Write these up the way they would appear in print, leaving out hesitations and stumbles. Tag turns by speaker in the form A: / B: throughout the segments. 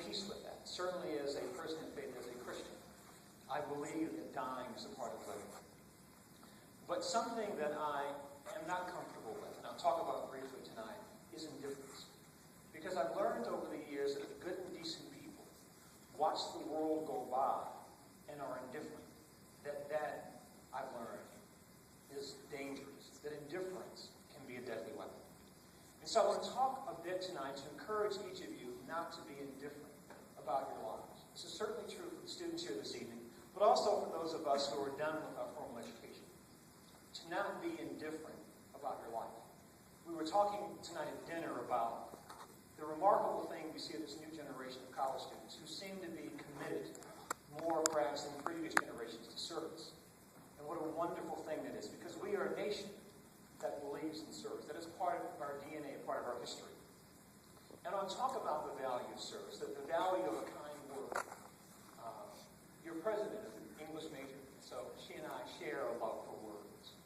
A: peace with that. Certainly as a person of faith, as a Christian, I believe that dying is a part of living. But something that I am not comfortable with, and I'll talk about briefly tonight, is indifference. Because I've learned over the years that if good and decent people watch the world go by and are indifferent, that I've learned is dangerous, that indifference can be a deadly weapon. And so I want to talk a bit tonight to encourage each of you not to be indifferent about your lives. This is certainly true for the students here this evening, but also for those of us who are done with our formal education. To not be indifferent about your life. We were talking tonight at dinner about the remarkable thing we see of this new generation of college students who seem to be committed more perhaps than previous generations to service. And what a wonderful thing that is, because we are a nation that believes in service. That is part of our DNA, part of our history. And I'll talk about the value of service, the value of a kind word. Your president is an English major, so she and I share a love for words.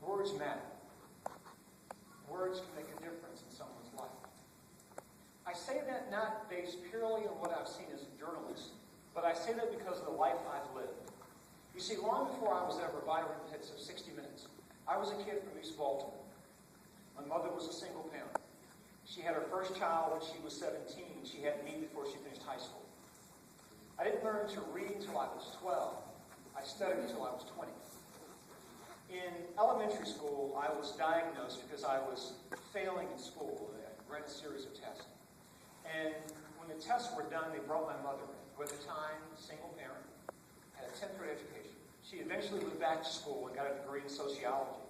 A: Words matter. Words can make a difference in someone's life. I say that not based purely on what I've seen as a journalist, but I say that because of the life I've lived. You see, long before I was ever Byron Pitts of 60 Minutes, I was a kid from East Baltimore. My mother was a single parent. She had her first child when she was 17. She had me before she finished high school. I didn't learn to read until I was 12. I studied until I was 20. In elementary school, I was diagnosed because I was failing in school. I ran a series of tests. And when the tests were done, they brought my mother in, who at the time, single parent, had a 10th grade education. She eventually went back to school and got a degree in sociology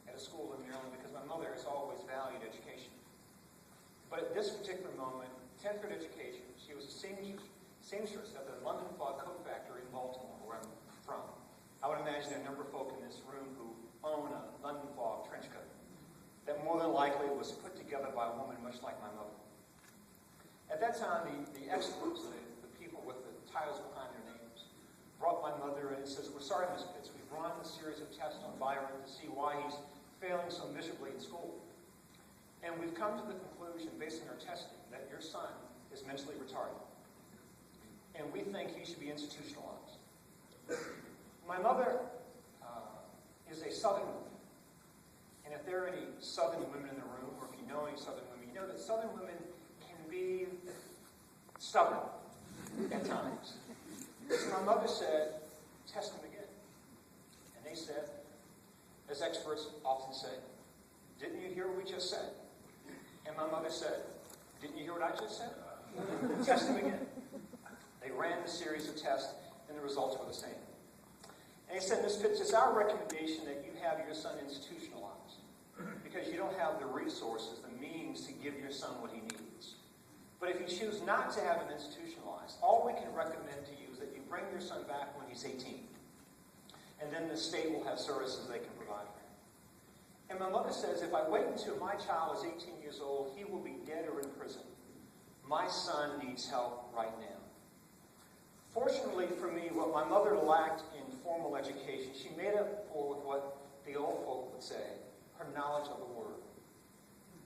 A: at a school in Maryland because my mother has always valued education. But at this particular moment, 10th grade education, she was a seamstress at the London Fog Coat Factory in Baltimore, where I'm from. I would imagine there are a number of folk in this room who own a London Fog trench coat that more than likely was put together by a woman much like my mother. At that time, the experts, the people with the titles behind their names, brought my mother in and says, "We're sorry, Miss Pitts, we've run a series of tests on Byron to see why he's failing so miserably in school. And we've come to the conclusion, based on our testing, that your son is mentally retarded. And we think he should be institutionalized." My mother is a Southern woman. And if there are any Southern women in the room, or if you know any Southern women, you know that Southern women can be stubborn at times. So my mother said, "Test him again." And they said, as experts often say, "Didn't you hear what we just said?" And my mother said, "Didn't you hear what I just said?" Test him again. They ran the series of tests, and the results were the same. And he said, "Ms. Pitts, it's our recommendation that you have your son institutionalized because you don't have the resources, the means to give your son what he needs. But if you choose not to have him institutionalized, all we can recommend to you is that you bring your son back when he's 18. And then the state will have services they can provide for him." And my mother says, "If I wait until my child is 18 years old, he will be dead or in prison. My son needs help right now." Fortunately for me, what my mother lacked in formal education, she made up for with what the old folk would say, her knowledge of the Word.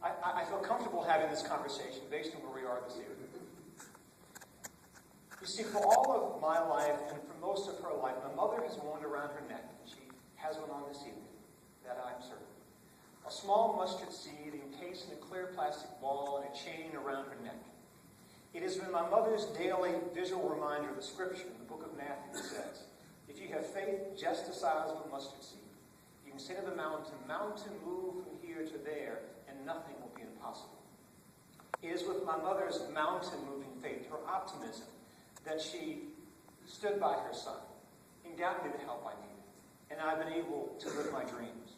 A: I feel comfortable having this conversation based on where we are this evening. You see, for all of my life and for most of her life, my mother has worn around her neck, and she has one on this evening, that I'm certain. A small mustard seed encased in a clear plastic ball and a chain around her neck. It has been my mother's daily visual reminder of the scripture in the book of Matthew that says, "If you have faith just the size of a mustard seed, you can say to the mountain, 'Mountain, move from here to there,' and nothing will be impossible." It is with my mother's mountain-moving faith, her optimism, that she stood by her son and got me the help I needed. And I've been able to live my dreams.